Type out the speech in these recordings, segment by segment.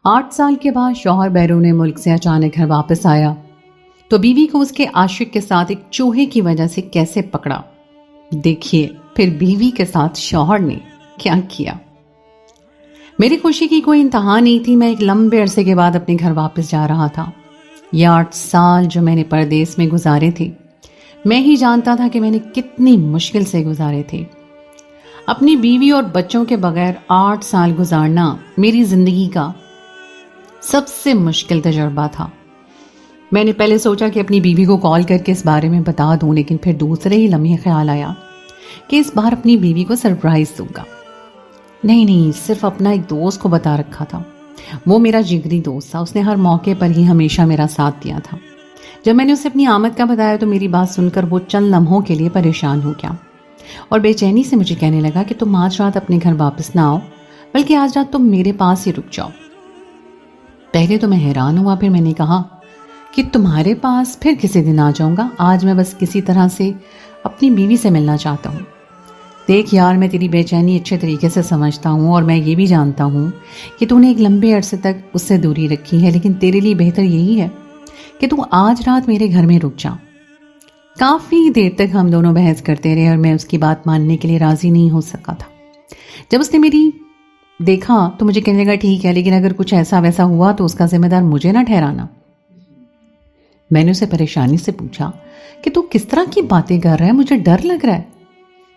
8 سال کے بعد شوہر بیرون ملک سے اچانک گھر واپس آیا تو بیوی کو اس کے عاشق کے ساتھ ایک چوہے کی وجہ سے کیسے پکڑا۔ دیکھیے پھر بیوی کے ساتھ شوہر نے کیا کیا۔ میری خوشی کی کوئی انتہا نہیں تھی۔ میں ایک لمبے عرصے کے بعد اپنے گھر واپس جا رہا تھا۔ یہ 8 سال جو میں نے پردیس میں گزارے تھے، میں ہی جانتا تھا کہ میں نے کتنی مشکل سے گزارے تھے۔ اپنی بیوی اور بچوں کے بغیر 8 سال گزارنا میری زندگی کا سب سے مشکل تجربہ تھا۔ میں نے پہلے سوچا کہ اپنی بیوی کو کال کر کے اس بارے میں بتا دوں، لیکن پھر دوسرے ہی لمحے خیال آیا کہ اس بار اپنی بیوی کو سرپرائز دوں گا۔ نہیں، صرف اپنا ایک دوست کو بتا رکھا تھا۔ وہ میرا جگری دوست تھا، اس نے ہر موقع پر ہی ہمیشہ میرا ساتھ دیا تھا۔ جب میں نے اسے اپنی آمد کا بتایا تو میری بات سن کر وہ چند لمحوں کے لیے پریشان ہو گیا اور بے چینی سے مجھے کہنے لگا کہ تم آج رات اپنے گھر واپس نہ آؤ، بلکہ آج رات تم میرے پاس ہی رک جاؤ۔ پہلے تو میں حیران ہوا، پھر میں نے کہا کہ تمہارے پاس پھر کسی دن آ جاؤں گا، آج میں بس کسی طرح سے اپنی بیوی سے ملنا چاہتا ہوں۔ دیکھ یار، میں تیری بے چینی اچھے طریقے سے سمجھتا ہوں اور میں یہ بھی جانتا ہوں کہ تو نے ایک لمبے عرصے تک اس سے دوری رکھی ہے، لیکن تیرے لیے بہتر یہی ہے کہ تو آج رات میرے گھر میں رک جا۔ کافی دیر تک ہم دونوں بحث کرتے رہے اور میں اس کی بات ماننے کے لیے راضی نہیں ہو سکا تھا۔ جب اس نے میری دیکھا تو مجھے کہنے لگا ٹھیک ہے، لیکن اگر کچھ ایسا ویسا ہوا تو اس کا ذمہ دار مجھے نہ ٹھہرانا۔ میں نے اسے پریشانی سے پوچھا کہ تو کس طرح کی باتیں کر رہا ہے، مجھے ڈر لگ رہا ہے۔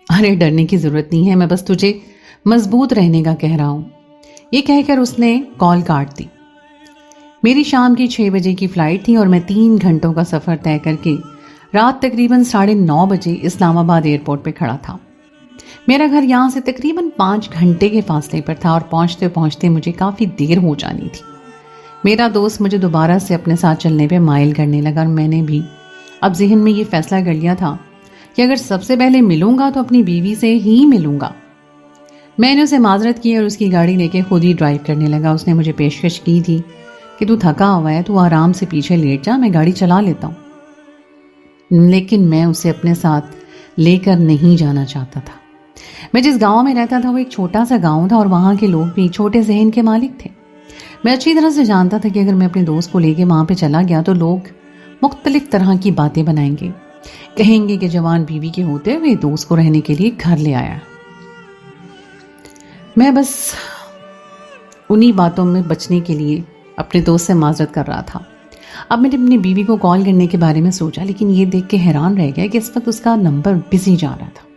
ارے ڈرنے کی ضرورت نہیں ہے، میں بس تجھے مضبوط رہنے کا کہہ رہا ہوں۔ یہ کہہ کر اس نے کال کاٹ دی۔ میری شام کی 6 بجے کی فلائٹ تھی اور میں 3 گھنٹوں کا سفر طے کر کے رات تقریباً 9:30 بجے اسلام آباد ایئرپورٹ پہ کھڑا تھا۔ میرا گھر یہاں سے تقریباً 5 گھنٹے کے فاصلے پر تھا اور پہنچتے پہنچتے مجھے کافی دیر ہو جانی تھی۔ میرا دوست مجھے دوبارہ سے اپنے ساتھ چلنے پہ مائل کرنے لگا اور میں نے بھی اب ذہن میں یہ فیصلہ کر لیا تھا کہ اگر سب سے پہلے ملوں گا تو اپنی بیوی سے ہی ملوں گا۔ میں نے اسے معذرت کی اور اس کی گاڑی لے کے خود ہی ڈرائیو کرنے لگا۔ اس نے مجھے پیشکش کی تھی کہ تو تھکا ہوا ہے، تو آرام سے پیچھے لیٹ جا، میں گاڑی چلا لیتا ہوں، لیکن میں اسے اپنے ساتھ لے کر نہیں جانا چاہتا تھا۔ میں جس گاؤں میں رہتا تھا وہ ایک چھوٹا سا گاؤں تھا اور وہاں کے لوگ بھی چھوٹے ذہن کے مالک تھے۔ میں اچھی طرح سے جانتا تھا کہ اگر میں اپنے دوست کو لے کے وہاں پہ چلا گیا تو لوگ مختلف طرح کی باتیں بنائیں گے، کہیں گے کہ جوان بیوی کے ہوتے ہوئے دوست کو رہنے کے لیے گھر لے آیا۔ میں بس انہی باتوں میں بچنے کے لیے اپنے دوست سے معذرت کر رہا تھا۔ اب میں نے اپنی بیوی کو کال کرنے کے بارے میں سوچا، لیکن یہ دیکھ کے حیران رہ گیا کہ اس وقت اس کا نمبر بزی جا رہا تھا۔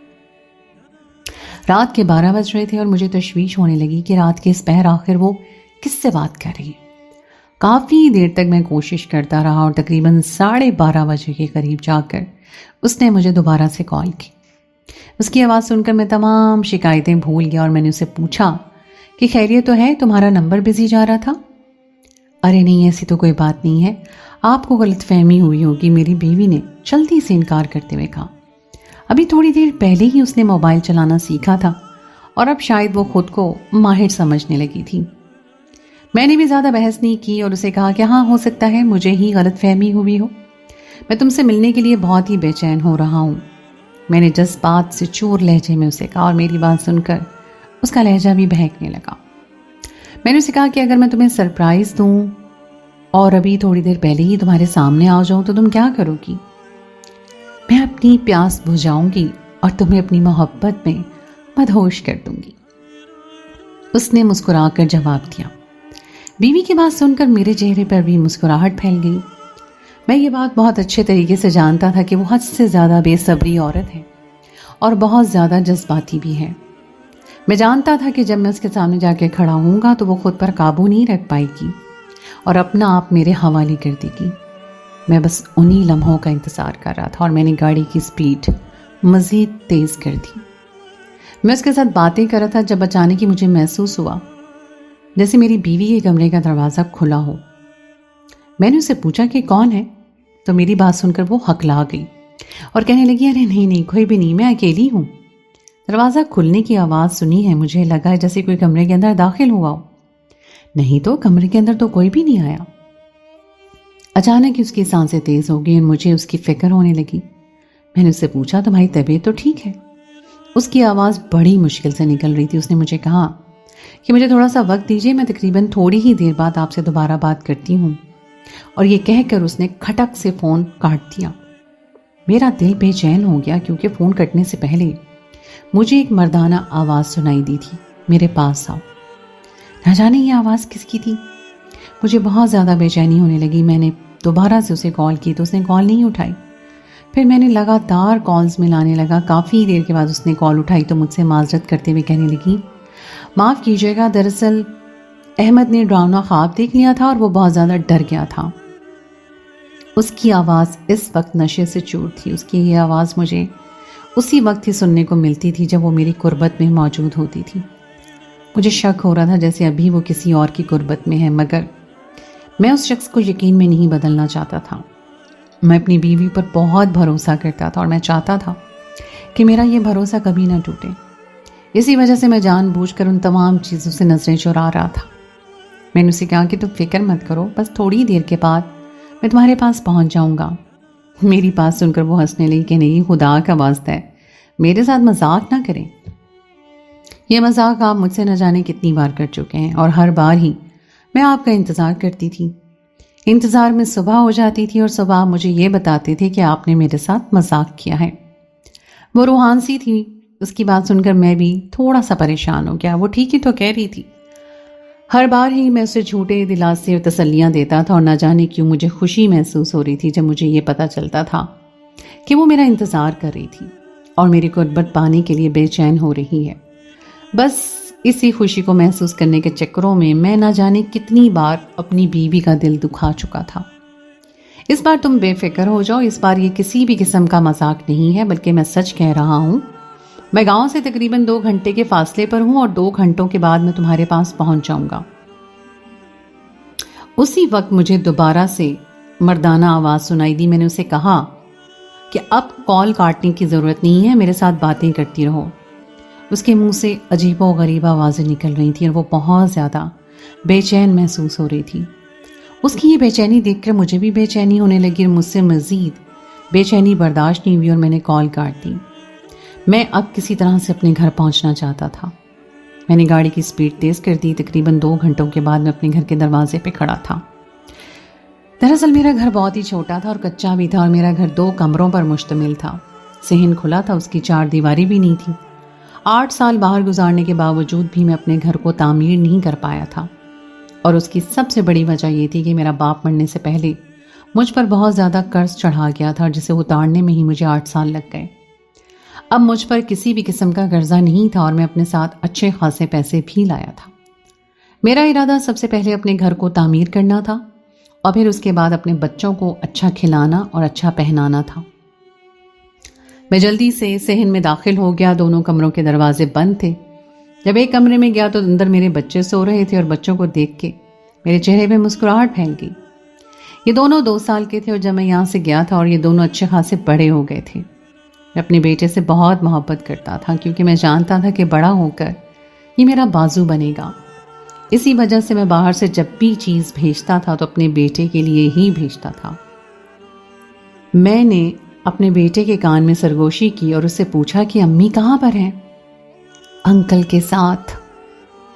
رات کے 12 بج رہے تھے اور مجھے تشویش ہونے لگی کہ رات کے اس پہر آخر وہ کس سے بات کر رہی ہے۔ کافی دیر تک میں کوشش کرتا رہا اور تقریباً 12:30 بجے کے قریب جا کر اس نے مجھے دوبارہ سے کال کی۔ اس کی آواز سن کر میں تمام شکایتیں بھول گیا اور میں نے اسے پوچھا کہ خیریت تو ہے، تمہارا نمبر بزی جا رہا تھا؟ ارے نہیں، ایسی تو کوئی بات نہیں ہے، آپ کو غلط فہمی ہوئی ہوگی، میری بیوی نے جلدی سے انکار کرتے ہوئے کہا۔ ابھی تھوڑی دیر پہلے ہی اس نے موبائل چلانا سیکھا تھا اور اب شاید وہ خود کو ماہر سمجھنے لگی تھی۔ میں نے بھی زیادہ بحث نہیں کی اور اسے کہا کہ ہاں، ہو سکتا ہے مجھے ہی غلط فہمی ہوئی ہو، میں تم سے ملنے کے لیے بہت ہی بے چین ہو رہا ہوں۔ میں نے جذبات سے چور لہجے میں اسے کہا اور میری بات سن کر اس کا لہجہ بھی بہکنے لگا۔ میں نے اسے کہا کہ اگر میں تمہیں سرپرائز دوں اور ابھی تھوڑی دیر پہلے ہی تمہارے سامنے آ جاؤں تو تم کیا کرو گی؟ میں اپنی پیاس بجھاؤں گی اور تمہیں اپنی محبت میں مدہوش کر دوں گی۔ اس نے مسکرا کر جواب دیا۔ بیوی کی بات سن کر میرے چہرے پر بھی مسکراہٹ پھیل گئی۔ میں یہ بات بہت اچھے طریقے سے جانتا تھا کہ وہ حد سے زیادہ بے صبری عورت ہے اور بہت زیادہ جذباتی بھی ہے۔ میں جانتا تھا کہ جب میں اس کے سامنے جا کے کھڑا ہوں گا تو وہ خود پر قابو نہیں رکھ پائے گی اور اپنا آپ میرے حوالے کر دے گی۔ میں بس انہی لمحوں کا انتظار کر رہا تھا اور میں نے گاڑی کی سپیڈ مزید تیز کر دی۔ میں اس کے ساتھ باتیں کر رہا تھا جب اچانک ہی مجھے محسوس ہوا جیسے میری بیوی کے کمرے کا دروازہ کھلا ہو۔ میں نے اسے پوچھا کہ کون ہے، تو میری بات سن کر وہ ہکلا گئی اور کہنے لگی ارے نہیں، کوئی بھی نہیں، میں اکیلی ہوں۔ دروازہ کھلنے کی آواز سنی ہے، مجھے لگا ہے جیسے کوئی کمرے کے اندر داخل ہوا ہو۔ نہیں تو کمرے کے اندر تو کوئی بھی نہیں آیا۔ اچانک اس کی سانسیں تیز ہو گئی اور مجھے اس کی فکر ہونے لگی۔ میں نے اس سے پوچھا تمہاری طبیعت تو ٹھیک ہے؟ اس کی آواز بڑی مشکل سے نکل رہی تھی۔ اس نے مجھے کہا کہ مجھے تھوڑا سا وقت دیجیے، میں تقریباً تھوڑی ہی دیر بعد آپ سے دوبارہ بات کرتی ہوں۔ اور یہ کہہ کر اس نے کھٹک سے فون کاٹ دیا۔ میرا دل بے چین ہو گیا کیونکہ فون کٹنے سے پہلے مجھے ایک مردانہ آواز سنائی دی تھی، میرے پاس آؤ۔ نہ جانے یہ آواز کس کی تھی، مجھے بہت زیادہ بے چینی ہونے لگی۔ میں نے دوبارہ سے اسے کال کی تو اس نے کال نہیں اٹھائی۔ پھر میں نے لگاتار کالز ملانے لگا۔ کافی دیر کے بعد اس نے کال اٹھائی تو مجھ سے معذرت کرتے ہوئے کہنے لگی، معاف کیجیے گا، دراصل احمد نے ڈراؤنا خواب دیکھ لیا تھا اور وہ بہت زیادہ ڈر گیا تھا۔ اس کی آواز اس وقت نشے سے چور تھی۔ اس کی یہ آواز مجھے اسی وقت ہی سننے کو ملتی تھی جب وہ میری قربت میں موجود ہوتی تھی۔ مجھے شک ہو رہا تھا جیسے ابھی وہ کسی اور کی قربت میں ہے، مگر میں اس شخص کو یقین میں نہیں بدلنا چاہتا تھا۔ میں اپنی بیوی پر بہت بھروسہ کرتا تھا اور میں چاہتا تھا کہ میرا یہ بھروسہ کبھی نہ ٹوٹے۔ اسی وجہ سے میں جان بوجھ کر ان تمام چیزوں سے نظریں چرا رہا تھا۔ میں نے اسے کہا کہ تم فکر مت کرو، بس تھوڑی دیر کے بعد میں تمہارے پاس پہنچ جاؤں گا۔ میری بات سن کر وہ ہنسنے لگی کہ نہیں، خدا کا واسطہ ہے، میرے ساتھ مذاق نہ کریں۔ یہ مذاق آپ مجھ سے نہ جانے کتنی بار کر چکے ہیں اور ہر بار ہی میں آپ کا انتظار کرتی تھی۔ انتظار میں صبح ہو جاتی تھی اور صبح آپ مجھے یہ بتاتے تھے کہ آپ نے میرے ساتھ مذاق کیا ہے۔ وہ روحان سی تھی، اس کی بات سن کر میں بھی تھوڑا سا پریشان ہو گیا۔ وہ ٹھیک ہی تو کہہ رہی تھی۔ ہر بار ہی میں اسے جھوٹے دلاسے اور تسلیاں دیتا تھا اور نہ جانے کیوں مجھے خوشی محسوس ہو رہی تھی جب مجھے یہ پتہ چلتا تھا کہ وہ میرا انتظار کر رہی تھی اور میری قربت پانے کے لیے بے چین ہو رہی ہے۔ بس اسی خوشی کو محسوس کرنے کے چکروں میں میں نہ جانے کتنی بار اپنی بیوی کا دل دکھا چکا تھا۔ اس بار تم بے فکر ہو جاؤ، اس بار یہ کسی بھی قسم کا مذاق نہیں ہے، بلکہ میں سچ کہہ رہا ہوں۔ میں گاؤں سے تقریباً 2 گھنٹے کے فاصلے پر ہوں اور 2 گھنٹوں کے بعد میں تمہارے پاس پہنچ جاؤں گا۔ اسی وقت مجھے دوبارہ سے مردانہ آواز سنائی دی۔ میں نے اسے کہا کہ اب کال کاٹنے کی ضرورت نہیں ہے، میرے ساتھ باتیں کرتی رہو۔ اس کے منہ سے عجیب و غریب آوازیں نکل رہی تھیں اور وہ بہت زیادہ بے چین محسوس ہو رہی تھی۔ اس کی یہ بے چینی دیکھ کر مجھے بھی بے چینی ہونے لگی اور مجھ سے مزید بے چینی برداشت نہیں ہوئی اور میں نے کال کاٹ دی۔ میں اب کسی طرح سے اپنے گھر پہنچنا چاہتا تھا۔ میں نے گاڑی کی سپیڈ تیز کر دی۔ تقریباً 2 گھنٹوں کے بعد میں اپنے گھر کے دروازے پہ کھڑا تھا۔ دراصل میرا گھر بہت ہی چھوٹا تھا اور کچا بھی تھا اور میرا گھر 2 کمروں پر مشتمل تھا۔ صحن کھلا تھا، اس کی 4 دیواری بھی نہیں تھی۔ 8 سال باہر گزارنے کے باوجود بھی میں اپنے گھر کو تعمیر نہیں کر پایا تھا اور اس کی سب سے بڑی وجہ یہ تھی کہ میرا باپ مرنے سے پہلے مجھ پر بہت زیادہ قرض چڑھا گیا تھا جسے اتارنے میں ہی مجھے 8 سال لگ گئے۔ اب مجھ پر کسی بھی قسم کا قرضہ نہیں تھا اور میں اپنے ساتھ اچھے خاصے پیسے بھی لایا تھا۔ میرا ارادہ سب سے پہلے اپنے گھر کو تعمیر کرنا تھا اور پھر اس کے بعد اپنے بچوں کو اچھا کھلانا اور اچھا پہنانا تھا۔ میں جلدی سے صحن میں داخل ہو گیا۔ دونوں کمروں کے دروازے بند تھے۔ جب ایک کمرے میں گیا تو اندر میرے بچے سو رہے تھے اور بچوں کو دیکھ کے میرے چہرے پہ مسکراہٹ پھیل گئی۔ یہ دونوں 2 سال کے تھے اور جب میں یہاں سے گیا تھا اور یہ دونوں اچھے خاصے بڑے ہو گئے تھے۔ میں اپنے بیٹے سے بہت محبت کرتا تھا کیونکہ میں جانتا تھا کہ بڑا ہو کر یہ میرا بازو بنے گا۔ اسی وجہ سے میں باہر سے جب بھی چیز بھیجتا تھا تو اپنے بیٹے کے لیے ہی بھیجتا تھا۔ میں نے اپنے بیٹے کے کان میں سرگوشی کی اور اس سے پوچھا کہ امی کہاں پر ہیں؟ انکل کے ساتھ،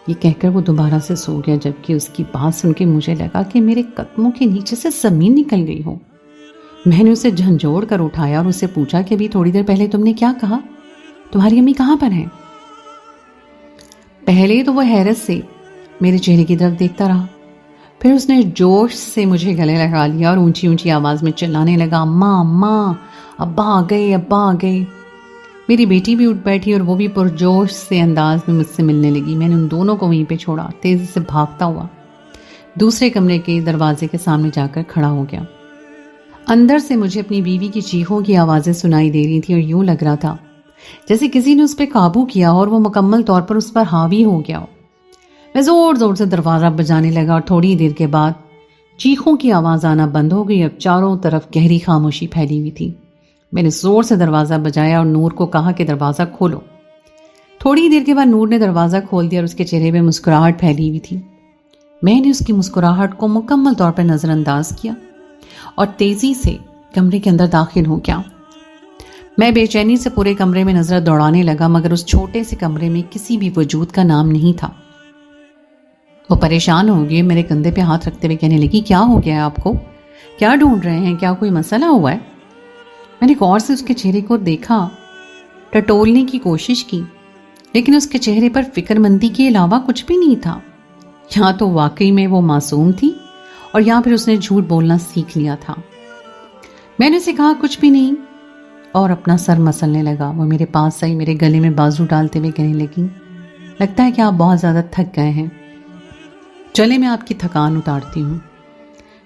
یہ کہہ کر وہ دوبارہ سے سو گیا، جبکہ اس کی بات سن کے مجھے لگا کہ میرے قدموں کے نیچے سے زمین نکل گئی ہو۔ میں نے اسے جھنجھوڑ کر اٹھایا اور اس سے پوچھا کہ ابھی تھوڑی دیر پہلے تم نے کیا کہا؟ تمہاری امی کہاں پر ہیں؟ پہلے تو وہ حیرت سے میرے چہرے کی طرف دیکھتا رہا، پھر اس نے جوش سے مجھے گلے لگا لیا اور اونچی اونچی آواز میں چلانے لگا، اماں اماں، ابا آ گئے، ابا آ گئے۔ میری بیٹی بھی اٹھ بیٹھی اور وہ بھی پرجوش سے انداز میں مجھ سے ملنے لگی۔ میں نے ان دونوں کو وہیں پہ چھوڑا، تیزی سے بھاگتا ہوا دوسرے کمرے کے دروازے کے سامنے جا کر کھڑا ہو گیا۔ اندر سے مجھے اپنی بیوی کی چیخوں کی آوازیں سنائی دے رہی تھیں اور یوں لگ رہا تھا جیسے کسی نے اس پہ قابو کیا اور وہ مکمل طور پر اس پر حاوی ہو گیا ہو۔ میں زور زور سے دروازہ بجانے لگا اور تھوڑی دیر کے بعد چیخوں کی آواز آنا بند ہو گئی۔ اب چاروں طرف گہری خاموشی پھیلی ہوئی تھی۔ میں نے زور سے دروازہ بجایا اور نور کو کہا کہ دروازہ کھولو۔ تھوڑی دیر کے بعد نور نے دروازہ کھول دیا اور اس کے چہرے پہ مسکراہٹ پھیلی ہوئی تھی۔ میں نے اس کی مسکراہٹ کو مکمل طور پر نظر انداز کیا اور تیزی سے کمرے کے اندر داخل ہو گیا۔ میں بے چینی سے پورے کمرے میں نظر دوڑانے لگا مگر اس چھوٹے سے کمرے میں کسی بھی وجود کا نام نہیں تھا۔ وہ پریشان ہو گئی، میرے کندھے پہ ہاتھ رکھتے ہوئے کہنے لگی کیا ہو گیا ہے آپ کو؟ کیا ڈھونڈ رہے ہیں؟ کیا کوئی مسئلہ ہوا ہے؟ میں نے غور سے اس کے چہرے کو دیکھا، ٹٹولنے کی کوشش کی، لیکن اس کے چہرے پر فکر مندی کے علاوہ کچھ بھی نہیں تھا۔ یا تو واقعی میں وہ معصوم تھی اور یا پھر اس نے جھوٹ بولنا سیکھ لیا تھا۔ میں نے اسے کہا کچھ بھی نہیں اور اپنا سر مسلنے لگا۔ وہ میرے پاس آئی، میرے گلے میں بازو ڈالتے ہوئے کہنے لگی لگتا ہے کہ آپ بہت زیادہ تھک گئے ہیں، چلے میں آپ کی تھکان اتارتی ہوں۔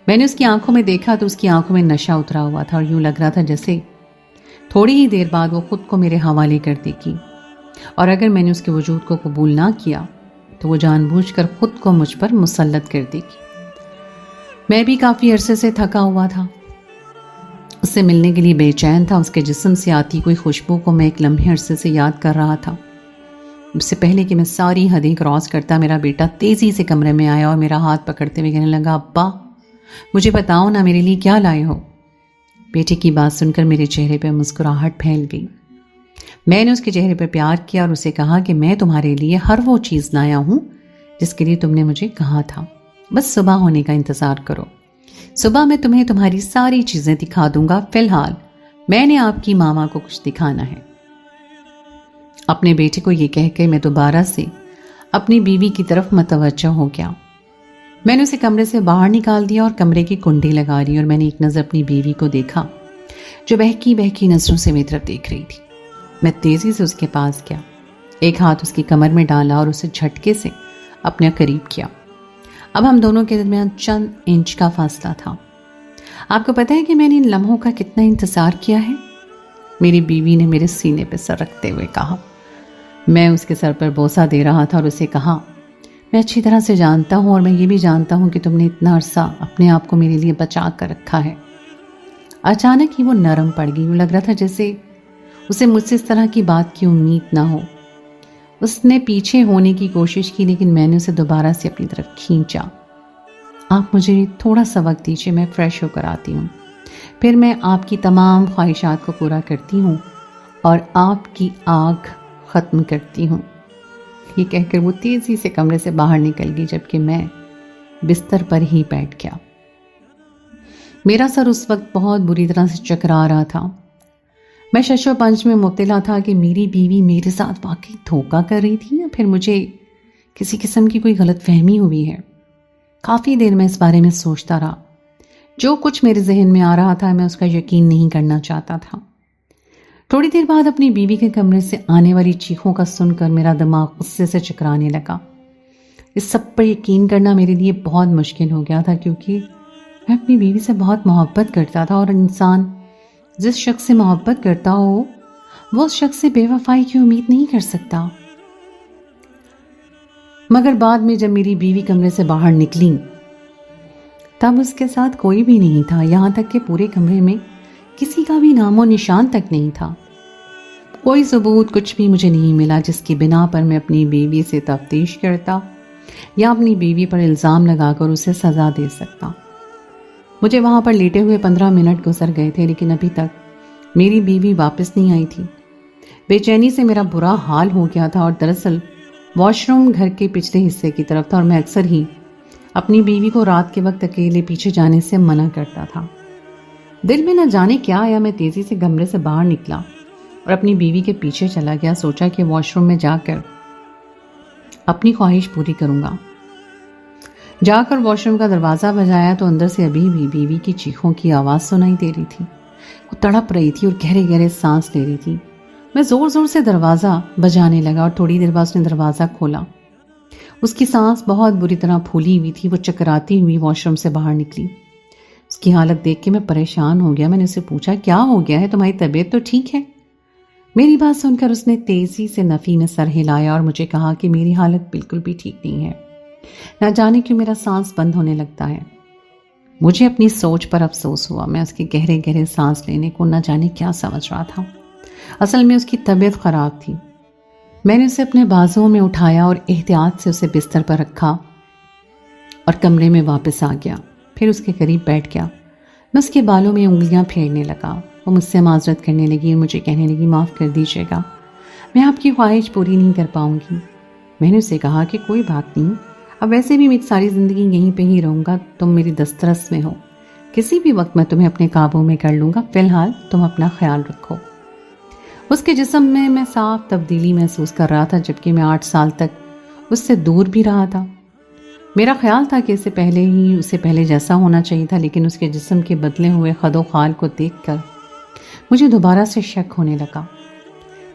میں نے اس کی آنکھوں میں دیکھا تو اس کی آنکھوں میں نشہ اترا ہوا تھا اور یوں لگ رہا تھا جیسے تھوڑی ہی دیر بعد وہ خود کو میرے حوالے کر دے گی، اور اگر میں نے اس کے وجود کو قبول نہ کیا تو وہ جان بوجھ کر خود کو مجھ پر مسلط کر دے گی۔ میں بھی کافی عرصے سے تھکا ہوا تھا، اس سے ملنے کے لیے بے چین تھا۔ اس کے جسم سے آتی کوئی خوشبو کو میں ایک لمحے عرصے سے یاد کر رہا تھا۔ اس سے پہلے کہ میں ساری حدیں کراس کرتا، میرا بیٹا تیزی سے کمرے میں آیا اور میرا ہاتھ پکڑتے ہوئے کہنے لگا ابا مجھے بتاؤ نا میرے لیے کیا لائے ہو؟ بیٹے کی بات سن کر میرے چہرے پہ مسکراہٹ پھیل گئی۔ میں نے اس کے چہرے پر پیار کیا اور اسے کہا کہ میں تمہارے لیے ہر وہ چیز لایا ہوں جس کے لیے تم نے مجھے کہا تھا، بس صبح ہونے کا انتظار کرو، صبح میں تمہیں تمہاری ساری چیزیں دکھا دوں گا۔ فی الحال میں نے آپ کی ماما کو کچھ دکھانا ہے۔ اپنے بیٹے کو یہ کہہ کے میں دوبارہ سے اپنی بیوی کی طرف متوجہ ہو گیا۔ میں نے اسے کمرے سے باہر نکال دیا اور کمرے کی کنڈی لگا لی، اور میں نے ایک نظر اپنی بیوی کو دیکھا جو بہکی بہکی نظروں سے میری طرف دیکھ رہی تھی۔ میں تیزی سے اس کے پاس گیا، ایک ہاتھ اس کی کمر میں ڈالا اور اسے جھٹکے سے اپنے قریب کیا۔ اب ہم دونوں کے درمیان چند انچ کا فاصلہ تھا۔ آپ کو پتہ ہے کہ میں نے ان لمحوں کا کتنا انتظار کیا ہے؟ میری بیوی نے میرے سینے پہ سر رکھتے ہوئے کہا۔ میں اس کے سر پر بوسہ دے رہا تھا اور اسے کہا میں اچھی طرح سے جانتا ہوں اور میں یہ بھی جانتا ہوں کہ تم نے اتنا عرصہ اپنے آپ کو میرے لیے بچا کر رکھا ہے۔ اچانک ہی وہ نرم پڑ گئی، لگ رہا تھا جیسے اسے مجھ سے اس طرح کی بات کی امید نہ ہو۔ اس نے پیچھے ہونے کی کوشش کی لیکن میں نے اسے دوبارہ سے اپنی طرف کھینچا۔ آپ مجھے تھوڑا سا وقت دیجیے، میں فریش ہو کر آتی ہوں، پھر میں آپ کی تمام خواہشات کو پورا کرتی ہوں اور آپ کی آگ ختم کرتی ہوں۔ یہ کہہ کر وہ تیزی سے کمرے سے باہر نکل گئی، جبکہ میں بستر پر ہی بیٹھ گیا۔ میرا سر اس وقت بہت بری طرح سے چکرا رہا تھا۔ میں شش و پنج میں مبتلا تھا کہ میری بیوی میرے ساتھ واقعی دھوکہ کر رہی تھی یا پھر مجھے کسی قسم کی کوئی غلط فہمی ہوئی ہے۔ کافی دیر میں اس بارے میں سوچتا رہا۔ جو کچھ میرے ذہن میں آ رہا تھا میں اس کا یقین نہیں کرنا چاہتا تھا۔ تھوڑی دیر بعد اپنی بیوی کے کمرے سے آنے والی چیخوں کا سن کر میرا دماغ غصے سے چکرانے لگا۔ اس سب پر یقین کرنا میرے لیے بہت مشکل ہو گیا تھا، کیونکہ میں اپنی بیوی سے بہت محبت کرتا تھا، اور انسان جس شخص سے محبت کرتا ہو وہ اس شخص سے بے وفائی کی امید نہیں کر سکتا۔ مگر بعد میں جب میری بیوی کمرے سے باہر نکلی تب اس کے ساتھ کوئی بھی نہیں تھا، یہاں تک کہ پورے کمرے میں کسی کا بھی نام و نشان تک نہیں تھا۔ کوئی ثبوت کچھ بھی مجھے نہیں ملا جس کی بنا پر میں اپنی بیوی سے تفتیش کرتا یا اپنی بیوی پر الزام لگا کر اسے سزا دے سکتا۔ مجھے وہاں پر لیٹے ہوئے 15 منٹ گزر گئے تھے، لیکن ابھی تک میری بیوی واپس نہیں آئی تھی۔ بے چینی سے میرا برا حال ہو گیا تھا، اور دراصل واش روم گھر کے پچھلے حصے کی طرف تھا، اور میں اکثر ہی اپنی بیوی کو رات کے وقت اکیلے پیچھے جانے سے منع کرتا تھا۔ دل میں نہ جانے کیا آیا، میں تیزی سے کمرے سے باہر نکلا اور اپنی بیوی کے پیچھے چلا گیا۔ سوچا کہ واش روم میں جا کر اپنی خواہش پوری کروں گا۔ جا کر واش روم کا دروازہ بجایا تو اندر سے ابھی بھی بیوی کی چیخوں کی آواز سنائی دے رہی تھی۔ وہ تڑپ رہی تھی اور گہرے گہرے سانس لے رہی تھی۔ میں زور زور سے دروازہ بجانے لگا اور تھوڑی دیر بعد اس نے دروازہ کھولا۔ اس کی سانس بہت بری طرح پھولی ہوئی تھی۔ وہ چکراتی ہوئی واش روم سے باہر نکلی۔ اس کی حالت دیکھ کے میں پریشان ہو گیا۔ میں نے اسے پوچھا کیا ہو گیا ہے، تمہاری طبیعت تو ٹھیک ہے؟ میری بات سن کر اس نے تیزی سے نفی میں سر ہلایا اور مجھے کہا کہ میری حالت بالکل بھی ٹھیک نہیں ہے، نہ جانے کیوں میرا سانس بند ہونے لگتا ہے۔ مجھے اپنی سوچ پر افسوس ہوا۔ میں اس کے گہرے گہرے سانس لینے کو نہ جانے کیا سمجھ رہا تھا۔ اصل میں اس کی طبیعت خراب تھی۔ میں نے اسے اپنے بازوؤں میں اٹھایا اور احتیاط سے اسے بستر پر رکھا اور کمرے میں واپس آ گیا۔ پھر اس کے قریب بیٹھ گیا۔ میں اس کے بالوں میں انگلیاں پھیرنے لگا۔ وہ مجھ سے معذرت کرنے لگی اور مجھے کہنے لگی معاف کر دیجیے گا، میں آپ کی خواہش پوری نہیں کر پاؤں گی۔ میں نے اسے کہا کہ کوئی بات نہیں، اب ویسے بھی میں ساری زندگی یہیں پہ ہی رہوں گا، تم میری دسترس میں ہو، کسی بھی وقت میں تمہیں اپنے قابو میں کر لوں گا، فی الحال تم اپنا خیال رکھو۔ اس کے جسم میں صاف تبدیلی محسوس کر رہا تھا، جبکہ میں 8 سال تک اس سے دور بھی رہا تھا۔ میرا خیال تھا کہ اسے پہلے جیسا ہونا چاہیے تھا، لیکن اس کے جسم کے بدلے ہوئے خد و خال کو دیکھ کر مجھے دوبارہ سے شک ہونے لگا۔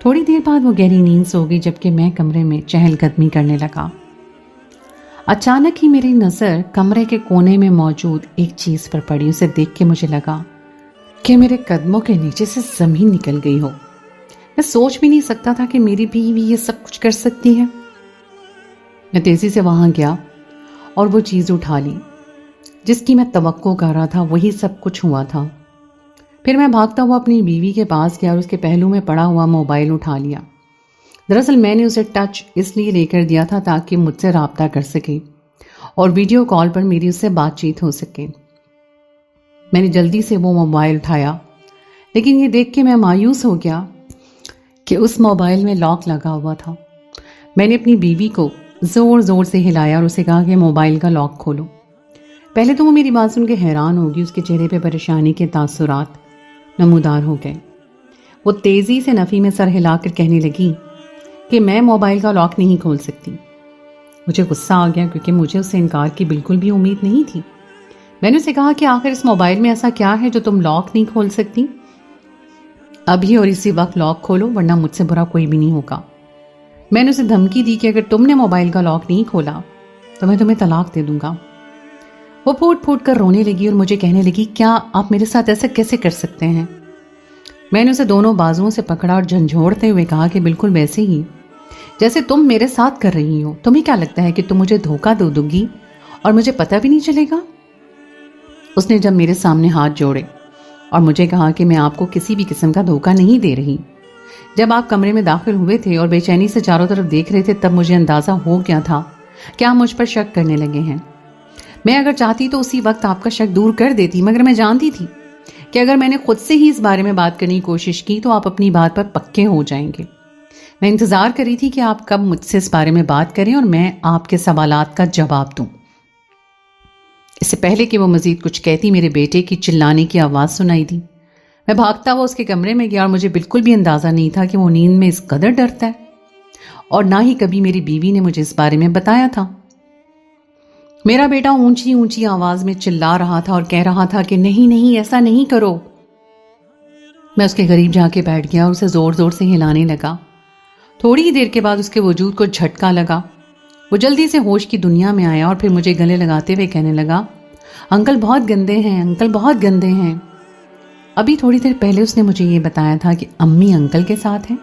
تھوڑی دیر بعد وہ گہری نیند سو گئی، جبکہ میں کمرے میں چہل قدمی کرنے لگا۔ اچانک ہی میری نظر کمرے کے کونے میں موجود ایک چیز پر پڑی۔ اسے دیکھ کے مجھے لگا کہ میرے قدموں کے نیچے سے زمین نکل گئی ہو۔ میں سوچ بھی نہیں سکتا تھا کہ میری بیوی یہ سب کچھ کر سکتی ہے۔ میں تیزی سے وہاں گیا اور وہ چیز اٹھا لی جس کی میں توقع کر رہا تھا، وہی سب کچھ ہوا تھا۔ پھر میں بھاگتا ہوا اپنی بیوی کے پاس گیا اور اس کے پہلو میں پڑا ہوا موبائل اٹھا لیا۔ دراصل میں نے اسے ٹچ اس لیے لے کر دیا تھا تاکہ مجھ سے رابطہ کر سکے اور ویڈیو کال پر میری اس سے بات چیت ہو سکے۔ میں نے جلدی سے وہ موبائل اٹھایا، لیکن یہ دیکھ کے میں مایوس ہو گیا کہ اس موبائل میں لاک لگا ہوا تھا۔ میں نے اپنی بیوی کو زور زور سے ہلایا اور اسے کہا کہ موبائل کا لاک کھولو۔ پہلے تو وہ میری بات سن کے حیران ہوگی، اس کے چہرے پہ پریشانی کے تاثرات نمودار ہو گئے۔ وہ تیزی سے نفی میں سر ہلا کر کہنے لگی کہ میں موبائل کا لاک نہیں کھول سکتی۔ مجھے غصہ آ گیا کیونکہ مجھے اس سے انکار کی بالکل بھی امید نہیں تھی۔ میں نے اسے کہا کہ آخر اس موبائل میں ایسا کیا ہے جو تم لاک نہیں کھول سکتی؟ ابھی اور اسی وقت لاک کھولو، ورنہ مجھ سے برا کوئی بھی نہیں ہوگا۔ میں نے اسے دھمکی دی کہ اگر تم نے موبائل کا لاک نہیں کھولا تو میں تمہیں طلاق دے دوں گا۔ وہ پھوٹ پھوٹ کر رونے لگی اور مجھے کہنے لگی، کیا آپ میرے ساتھ ایسا کیسے کر سکتے ہیں؟ میں نے اسے دونوں بازوؤں سے پکڑا اور جھنجھوڑتے ہوئے کہا کہ بالکل ویسے ہی جیسے تم میرے ساتھ کر رہی ہو۔ تمہیں کیا لگتا ہے کہ تم مجھے دھوکہ دے دو گی اور مجھے پتہ بھی نہیں چلے گا؟ اس نے جب میرے سامنے ہاتھ جوڑے اور مجھے کہا کہ میں آپ کو کسی بھی قسم کا دھوکہ نہیں دے رہی۔ جب آپ کمرے میں داخل ہوئے تھے اور بے چینی سے چاروں طرف دیکھ رہے تھے، تب مجھے اندازہ ہو گیا تھا کہ آپ مجھ پر شک کرنے لگے ہیں۔ میں اگر چاہتی تو اسی وقت آپ کا شک دور کر دیتی، مگر میں جانتی تھی کہ اگر میں نے خود سے ہی اس بارے میں بات کرنے کی کوشش کی تو آپ اپنی بات پر پکے ہو جائیں گے۔ میں انتظار کر رہی تھی کہ آپ کب مجھ سے اس بارے میں بات کریں اور میں آپ کے سوالات کا جواب دوں۔ اس سے پہلے کہ وہ مزید کچھ کہتی، میرے بیٹے کی چلانے کی آواز سنائی دی۔ میں بھاگتا ہوا اس کے کمرے میں گیا اور مجھے بالکل بھی اندازہ نہیں تھا کہ وہ نیند میں اس قدر ڈرتا ہے، اور نہ ہی کبھی میری بیوی نے مجھے اس بارے میں بتایا تھا۔ میرا بیٹا اونچی اونچی آواز میں چلا رہا تھا اور کہہ رہا تھا کہ نہیں نہیں، ایسا نہیں کرو۔ میں اس کے قریب جا کے بیٹھ گیا اور اسے زور زور سے ہلانے لگا۔ تھوڑی ہی دیر کے بعد اس کے وجود کو جھٹکا لگا۔ وہ جلدی سے ہوش کی دنیا میں آیا اور پھر مجھے گلے لگاتے ہوئے کہنے لگا، انکل بہت گندے ہیں، انکل بہت گندے ہیں۔ ابھی تھوڑی دیر پہلے اس نے مجھے یہ بتایا تھا کہ امی انکل کے ساتھ ہیں،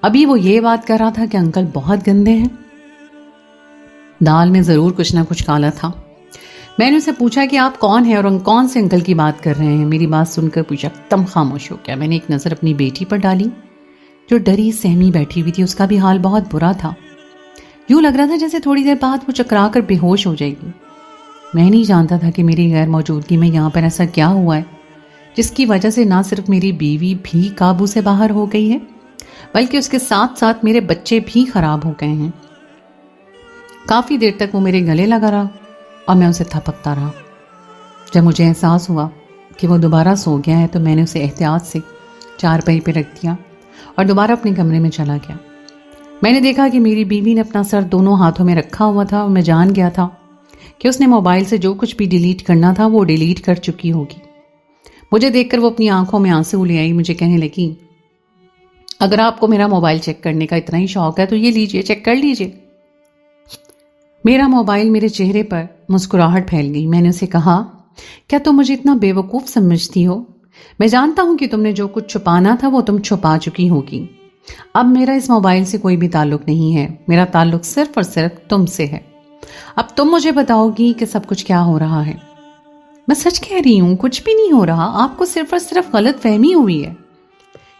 ابھی وہ یہ بات کر رہا تھا کہ انکل بہت گندے ہیں۔ دال میں ضرور کچھ نہ کچھ کالا تھا۔ میں نے اسے پوچھا کہ آپ کون ہیں اور کون سے انکل کی بات کر رہے ہیں؟ میری بات سن کر پوچھا تم خاموش ہو گیا۔ میں نے ایک نظر اپنی بیٹی پر ڈالی جو ڈری سہمی بیٹھی ہوئی تھی۔ اس کا بھی حال بہت برا تھا، یوں لگ رہا تھا جیسے تھوڑی دیر بعد وہ چکرا کر بے ہوش ہو جائے گی۔ میں نہیں جانتا تھا کہ میری غیر موجودگی میں یہاں پر ایسا کیا ہوا ہے جس کی وجہ سے نہ صرف میری بیوی بھی قابو سے باہر ہو گئی ہے، بلکہ اس کے ساتھ ساتھ میرے بچے بھی خراب ہو گئے ہیں۔ کافی دیر تک وہ میرے گلے لگا رہا اور میں اسے تھپکتا رہا۔ جب مجھے احساس ہوا کہ وہ دوبارہ سو گیا ہے تو میں نے اسے احتیاط سے چارپائی پہ رکھ دیا اور دوبارہ اپنے کمرے میں چلا گیا۔ میں نے دیکھا کہ میری بیوی نے اپنا سر دونوں ہاتھوں میں رکھا ہوا تھا اور میں جان گیا تھا کہ اس نے موبائل سے جو کچھ بھی ڈیلیٹ کرنا تھا وہ ڈیلیٹ کر چکی ہوگی۔ مجھے دیکھ کر وہ اپنی آنکھوں میں آنسو لے آئی، مجھے کہنے لگی، اگر آپ کو میرا موبائل چیک کرنے کا اتنا ہی شوق ہے تو یہ لیجئے، چیک کر لیجئے۔ میرا موبائل میرے چہرے پر مسکراہٹ پھیل گئی۔ میں نے اسے کہا، کیا تم مجھے اتنا بے وقوف سمجھتی ہو؟ میں جانتا ہوں کہ تم نے جو کچھ چھپانا تھا وہ تم چھپا چکی ہوگی۔ اب میرا اس موبائل سے کوئی بھی تعلق نہیں ہے، میرا تعلق صرف اور صرف تم سے ہے۔ اب تم مجھے بتاؤ گی کہ سب کچھ کیا ہو رہا ہے۔ میں سچ کہہ رہی ہوں، کچھ بھی نہیں ہو رہا، آپ کو صرف اور صرف غلط فہمی ہوئی ہے۔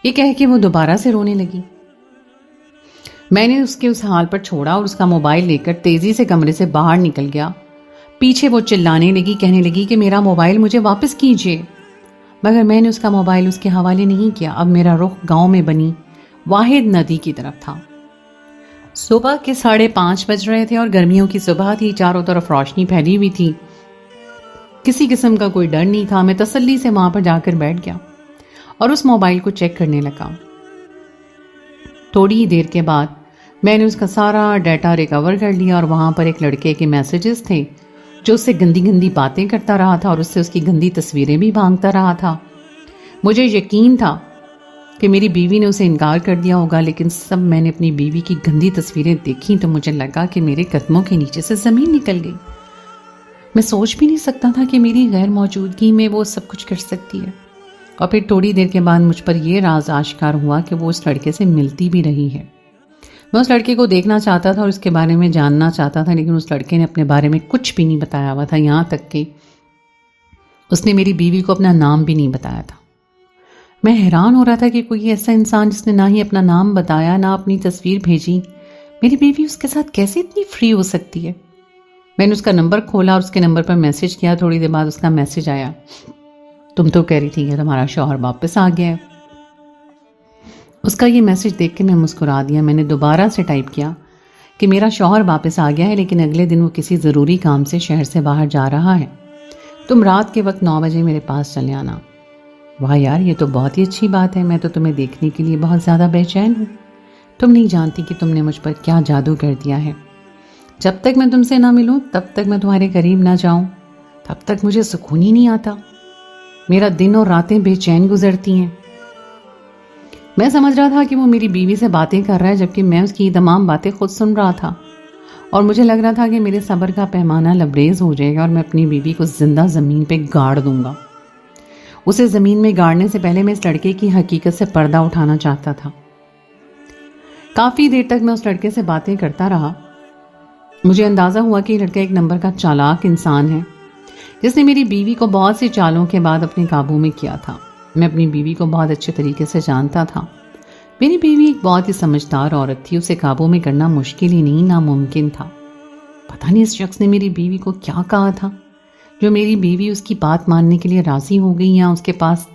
یہ کہہ کے وہ دوبارہ سے رونے لگی۔ میں نے اس کے اس حال پر چھوڑا اور اس کا موبائل لے کر تیزی سے کمرے سے باہر نکل گیا۔ پیچھے وہ چلانے لگی، کہنے لگی کہ میرا موبائل مجھے واپس کیجیے، مگر میں نے اس کا موبائل اس کے حوالے نہیں کیا۔ اب میرا رخ گاؤں میں بنی واحد ندی کی طرف تھا۔ صبح کے 5:30 بج رہے تھے اور گرمیوں کی صبح تھی، چاروں طرف روشنی پھیلی ہوئی تھی، کسی قسم کا کوئی ڈر نہیں تھا۔ میں تسلی سے وہاں پر جا کر بیٹھ گیا اور اس موبائل کو چیک کرنے لگا۔ تھوڑی ہی دیر کے بعد میں نے اس کا سارا ڈیٹا ریکور کر لیا اور وہاں پر ایک لڑکے کے میسیجز تھے جو اس سے گندی گندی باتیں کرتا رہا تھا اور اس سے اس کی گندی تصویریں بھی مانگتا رہا تھا۔ مجھے یقین تھا کہ میری بیوی نے اسے انکار کر دیا ہوگا، لیکن سب میں نے اپنی بیوی کی گندی تصویریں دیکھیں تو مجھے لگا کہ میرے قدموں کے نیچے سے زمین نکل گئی۔ میں سوچ بھی نہیں سکتا تھا کہ میری غیر موجودگی میں وہ سب کچھ کر سکتی ہے۔ اور پھر تھوڑی دیر کے بعد مجھ پر یہ راز آشکار ہوا کہ وہ اس لڑکے سے ملتی بھی رہی ہے۔ میں اس لڑکے کو دیکھنا چاہتا تھا اور اس کے بارے میں جاننا چاہتا تھا، لیکن اس لڑکے نے اپنے بارے میں کچھ بھی نہیں بتایا ہوا تھا، یہاں تک کہ اس نے میری بیوی کو اپنا نام بھی نہیں بتایا تھا۔ میں حیران ہو رہا تھا کہ کوئی ایسا انسان جس نے نہ ہی اپنا نام بتایا نہ اپنی تصویر بھیجی، میری بیوی اس کے ساتھ کیسے اتنی فری ہو سکتی ہے؟ میں نے اس کا نمبر کھولا اور اس کے نمبر پر میسج کیا۔ تھوڑی دیر بعد اس کا میسج آیا، تم تو کہہ رہی تھی کہ تمہارا شوہر واپس آ گیا ہے۔ اس کا یہ میسج دیکھ کے میں مسکرا دیا۔ میں نے دوبارہ سے ٹائپ کیا کہ میرا شوہر واپس آ گیا ہے، لیکن اگلے دن وہ کسی ضروری کام سے شہر سے باہر جا رہا ہے، تم رات کے وقت 9 بجے میرے پاس چلے آنا۔ واہ یار، یہ تو بہت ہی اچھی بات ہے، میں تو تمہیں دیکھنے کے لیے بہت زیادہ بے چین ہوں۔ تم نہیں جانتی کہ تم نے مجھ پر کیا جادو کر دیا ہے۔ جب تک میں تم سے نہ ملوں، تب تک میں تمہارے قریب نہ جاؤں، تب تک مجھے سکون ہی نہیں آتا۔ میرا دن اور راتیں بے چین گزرتی ہیں۔ میں سمجھ رہا تھا کہ وہ میری بیوی سے باتیں کر رہا ہے، جبکہ میں اس کی تمام باتیں خود سن رہا تھا، اور مجھے لگ رہا تھا کہ میرے صبر کا پیمانہ لبریز ہو جائے گا اور میں اپنی بیوی کو زندہ زمین پہ گاڑ دوں گا۔ اسے زمین میں گاڑنے سے پہلے میں اس لڑکے کی حقیقت سے پردہ اٹھانا چاہتا تھا۔ کافی دیر تک میں اس لڑکے سے باتیں کرتا رہا۔ مجھے اندازہ ہوا کہ یہ لڑکا ایک نمبر کا چالاک انسان ہے، جس نے میری بیوی کو بہت سی چالوں کے بعد اپنے قابو میں کیا تھا۔ میں اپنی بیوی کو بہت اچھے طریقے سے جانتا تھا۔ میری بیوی ایک بہت ہی سمجھدار عورت تھی، اسے قابو میں کرنا مشکل ہی نہیں، ناممکن تھا۔ پتہ نہیں اس شخص نے میری بیوی کو کیا کہا تھا جو میری بیوی اس کی بات ماننے کے لیے راضی ہو گئی، یا اس کے پاس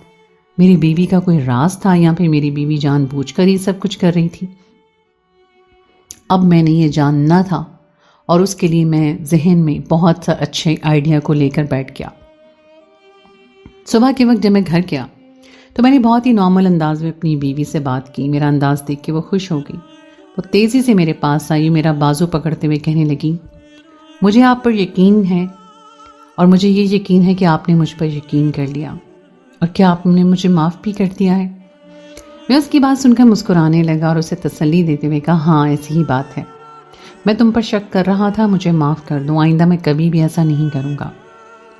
میری بیوی کا کوئی راز تھا، یا پھر میری بیوی جان بوجھ کر ہی سب کچھ کر رہی تھی۔ اب میں نے یہ جاننا تھا، اور اس کے لیے میں ذہن میں بہت اچھے آئیڈیا کو لے کر بیٹھ گیا۔ صبح کے وقت جب میں گھر گیا تو میں نے بہت ہی نارمل انداز میں اپنی بیوی سے بات کی۔ میرا انداز دیکھ کے وہ خوش ہو گئی۔ وہ تیزی سے میرے پاس آئی، میرا بازو پکڑتے ہوئے کہنے لگی، مجھے آپ پر یقین ہے، اور مجھے یہ یقین ہے کہ آپ نے مجھ پر یقین کر لیا، اور کیا آپ نے مجھے معاف بھی کر دیا ہے؟ میں اس کی بات سن کر مسکرانے لگا اور اسے تسلی دیتے ہوئے کہا، ہاں ایسی ہی بات ہے، میں تم پر شک کر رہا تھا، مجھے معاف کر دو، آئندہ میں کبھی بھی ایسا نہیں کروں گا۔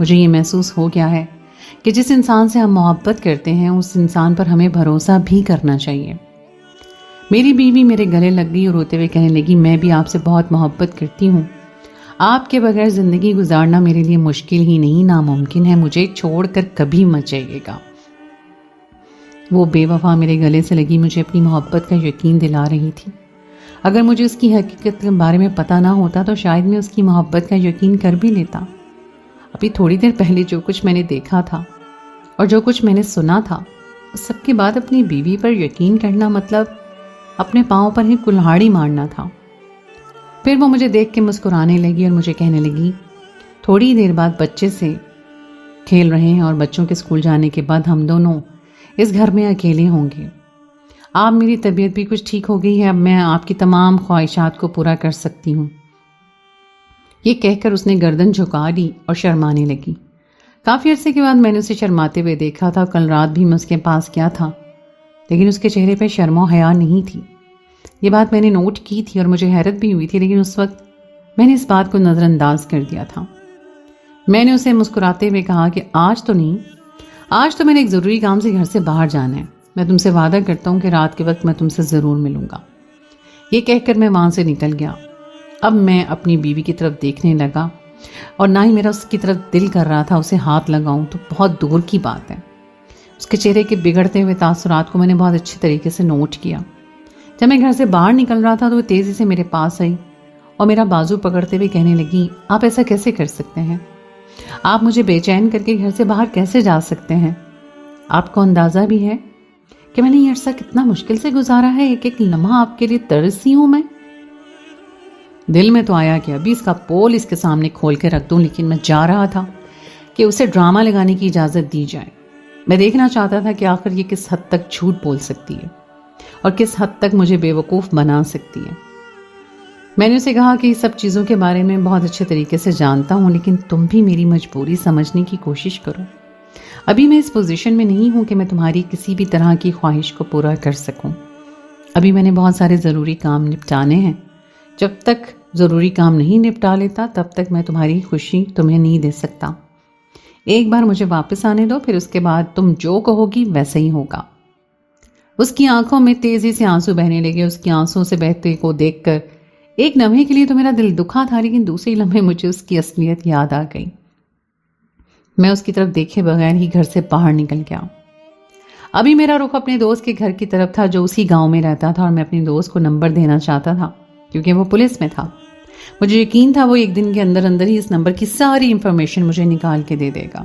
مجھے یہ محسوس ہو گیا ہے کہ جس انسان سے ہم محبت کرتے ہیں اس انسان پر ہمیں بھروسہ بھی کرنا چاہیے۔ میری بیوی میرے گلے لگ گئی اور روتے ہوئے کہنے لگی، میں بھی آپ سے بہت محبت کرتی ہوں، آپ کے بغیر زندگی گزارنا میرے لیے مشکل ہی نہیں، ناممکن ہے، مجھے چھوڑ کر کبھی مت جائیے گا۔ وہ بے وفا میرے گلے سے لگی مجھے اپنی محبت کا یقین دلا رہی تھی۔ اگر مجھے اس کی حقیقت کے بارے میں پتہ نہ ہوتا تو شاید میں اس کی محبت کا یقین کر بھی لیتا۔ ابھی تھوڑی دیر پہلے جو کچھ میں نے دیکھا تھا اور جو کچھ میں نے سنا تھا، اس سب کے بعد اپنی بیوی پر یقین کرنا مطلب اپنے پاؤں پر ہی کلہاڑی مارنا تھا۔ پھر وہ مجھے دیکھ کے مسکرانے لگی اور مجھے کہنے لگی، تھوڑی دیر بعد بچے سے کھیل رہے ہیں اور بچوں کے اسکول جانے کے بعد ہم دونوں اس گھر میں اکیلے ہوں گے۔ آپ میری طبیعت بھی کچھ ٹھیک ہو گئی ہے، اب میں آپ کی تمام خواہشات کو پورا کر سکتی ہوں۔ یہ کہہ کر اس نے گردن جھکا لی اور شرمانے لگی۔ کافی عرصے کے بعد میں نے اسے شرماتے ہوئے دیکھا تھا۔ کل رات بھی میں اس کے پاس گیا تھا، لیکن اس کے چہرے پہ شرم و حیا نہیں تھی۔ یہ بات میں نے نوٹ کی تھی اور مجھے حیرت بھی ہوئی تھی، لیکن اس وقت میں نے اس بات کو نظر انداز کر دیا تھا۔ میں نے اسے مسکراتے ہوئے کہا کہ آج تو نہیں، آج تو میں نے ایک ضروری کام سے گھر سے باہر جانا ہے، میں تم سے وعدہ کرتا ہوں کہ رات کے وقت میں تم سے ضرور ملوں گا۔ یہ کہہ کر میں وہاں سے نکل گیا۔ اب میں اپنی بیوی کی طرف دیکھنے لگا اور نہ ہی میرا اس کی طرف دل کر رہا تھا اسے ہاتھ لگاؤں، تو بہت دور کی بات ہے۔ اس کے چہرے کے بگڑتے ہوئے تاثرات کو میں نے بہت اچھی طریقے سے نوٹ کیا۔ جب میں گھر سے باہر نکل رہا تھا تو وہ تیزی سے میرے پاس آئی اور میرا بازو پکڑتے ہوئے کہنے لگی، آپ ایسا کیسے کر سکتے ہیں؟ آپ مجھے بے چین کر کے گھر سے باہر کیسے جا سکتے ہیں؟ آپ کو اندازہ بھی ہے کہ میں نے یہ عرصہ کتنا مشکل سے گزارا ہے، ایک ایک لمحہ آپ کے لیے ترسی ہوں میں۔ دل میں تو آیا کہ ابھی اس کا پول اس کے سامنے کھول کے رکھ دوں، لیکن میں چاہ رہا تھا کہ اسے ڈرامہ لگانے کی اجازت دی جائے۔ میں دیکھنا چاہتا تھا کہ آخر یہ کس حد تک جھوٹ بول سکتی ہے اور کس حد تک مجھے بے وقوف بنا سکتی ہے۔ میں نے اسے کہا کہ اس سب چیزوں کے بارے میں بہت اچھے طریقے سے جانتا ہوں، لیکن تم بھی میری مجبوری سمجھنے کی کوشش کرو۔ ابھی میں اس پوزیشن میں نہیں ہوں کہ میں تمہاری کسی بھی طرح کی خواہش کو پورا کر سکوں۔ ابھی میں نے بہت سارے ضروری کام نپٹانے ہیں۔ جب تک ضروری کام نہیں نپٹا لیتا تب تک میں تمہاری خوشی تمہیں نہیں دے سکتا۔ ایک بار مجھے واپس آنے دو، پھر اس کے بعد تم جو کہو گی ویسا ہی ہوگا۔ اس کی آنکھوں میں تیزی سے آنسو بہنے لگے۔ اس کی آنسوں سے بہتے کو دیکھ کر ایک لمحے کے لیے تو میرا دل دکھا تھا، لیکن دوسرے لمحے مجھے اس کی اصلیت یاد آ گئی۔ میں اس کی طرف دیکھے بغیر ہی گھر سے باہر نکل گیا۔ ابھی میرا رخ اپنے دوست کے گھر کی طرف تھا جو اسی گاؤں میں رہتا تھا، اور میں اپنے دوست کو نمبر دینا چاہتا تھا کیونکہ وہ پولیس میں تھا۔ مجھے یقین تھا وہ ایک دن کے اندر اندر ہی اس نمبر کی ساری انفارمیشن مجھے نکال کے دے دے گا۔